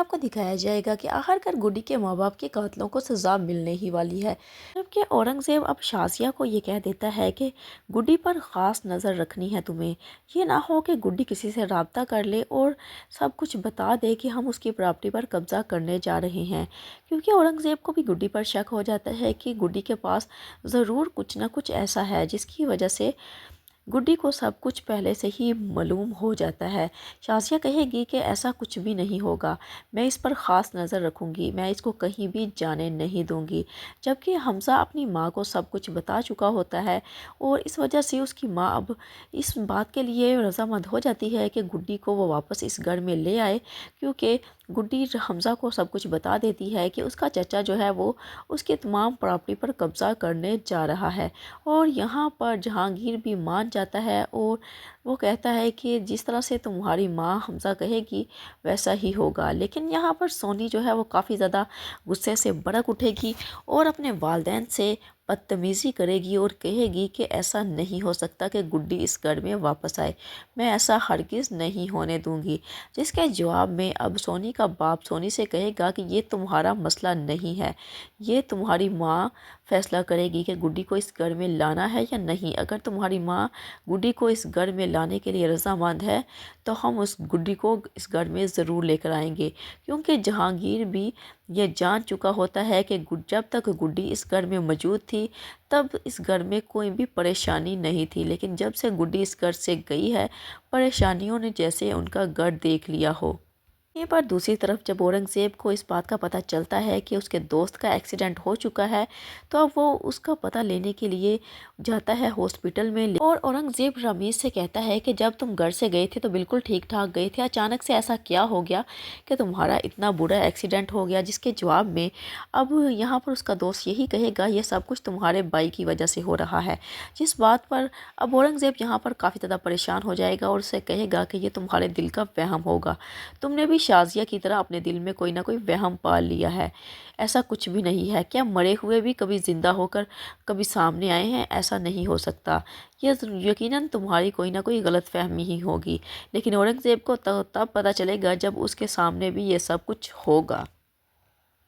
آپ کو دکھایا جائے گا کہ آخرکار گڈی کے ماں باپ کے قاتلوں کو سزا ملنے ہی والی ہے، جبکہ اورنگزیب اب شازیہ کو یہ کہہ دیتا ہے کہ گڈی پر خاص نظر رکھنی ہے تمہیں، یہ نہ ہو کہ گڈی کسی سے رابطہ کر لے اور سب کچھ بتا دے کہ ہم اس کی پراپرٹی پر قبضہ کرنے جا رہے ہیں، کیونکہ اورنگزیب کو بھی گڈی پر شک ہو جاتا ہے کہ گڈی کے پاس ضرور کچھ نہ کچھ ایسا ہے جس کی وجہ سے گڈی کو سب کچھ پہلے سے ہی معلوم ہو جاتا ہے۔ شازیہ کہے گی کہ ایسا کچھ بھی نہیں ہوگا، میں اس پر خاص نظر رکھوں گی، میں اس کو کہیں بھی جانے نہیں دوں گی، جبکہ حمزہ اپنی ماں کو سب کچھ بتا چکا ہوتا ہے اور اس وجہ سے اس کی ماں اب اس بات کے لیے رضامند ہو جاتی ہے کہ گڈی کو وہ واپس اس گھر میں لے آئے، کیونکہ گڈی حمزہ کو سب کچھ بتا دیتی ہے کہ اس کا چچا جو ہے وہ اس کے تمام پراپرٹی پر قبضہ کرنے جا رہا ہے، اور یہاں پر جہانگیر بھی مان جاتا ہے اور وہ کہتا ہے کہ جس طرح سے تمہاری ماں حمزہ کہے گی ویسا ہی ہوگا۔ لیکن یہاں پر سونی جو ہے وہ کافی زیادہ غصے سے بھڑک اٹھے گی اور اپنے والدین سے بدتمیزی کرے گی اور کہے گی کہ ایسا نہیں ہو سکتا کہ گڈی اس گھر میں واپس آئے، میں ایسا ہرگز نہیں ہونے دوں گی، جس کے جواب میں اب سونی کا باپ سونی سے کہے گا کہ یہ تمہارا مسئلہ نہیں ہے، یہ تمہاری ماں فیصلہ کرے گی کہ گڈی کو اس گھر میں لانا ہے یا نہیں، اگر تمہاری ماں گڈی کو اس گھر میں لانے کے لیے رضامند ہے تو ہم اس گڈی کو اس گھر میں ضرور لے کر آئیں گے، کیونکہ جہانگیر بھی یہ جان چکا ہوتا ہے کہ جب تک گڈی اس گھر میں موجود تھی تب اس گھر میں کوئی بھی پریشانی نہیں تھی، لیکن جب سے گڈی اس گھر سے گئی ہے پریشانیوں نے جیسے ان کا گھر دیکھ لیا ہو۔ یہ پر دوسری طرف جب اورنگزیب کو اس بات کا پتہ چلتا ہے کہ اس کے دوست کا ایکسیڈنٹ ہو چکا ہے تو اب وہ اس کا پتہ لینے کے لیے جاتا ہے ہاسپٹل میں، اور اورنگزیب رمیز سے کہتا ہے کہ جب تم گھر سے گئے تھے تو بالکل ٹھیک ٹھاک گئے تھے، اچانک سے ایسا کیا ہو گیا کہ تمہارا اتنا برا ایکسیڈنٹ ہو گیا، جس کے جواب میں اب یہاں پر اس کا دوست یہی کہے گا یہ سب کچھ تمہارے بھائی کی وجہ سے ہو رہا ہے، جس بات پر اب اورنگزیب یہاں پر کافی زیادہ پریشان ہو جائے گا اور اسے کہے گا کہ یہ تمہارے دل کا وہم ہوگا، تم نے بھی شازیہ کی طرح اپنے دل میں کوئی نہ کوئی وہم پال لیا ہے، ایسا کچھ بھی نہیں ہے، کیا مرے ہوئے بھی کبھی زندہ ہو کر کبھی سامنے آئے ہیں؟ ایسا نہیں ہو سکتا، یہ یقیناً تمہاری کوئی نہ کوئی غلط فہمی ہی ہوگی، لیکن اورنگزیب کو تب پتہ چلے گا جب اس کے سامنے بھی یہ سب کچھ ہوگا۔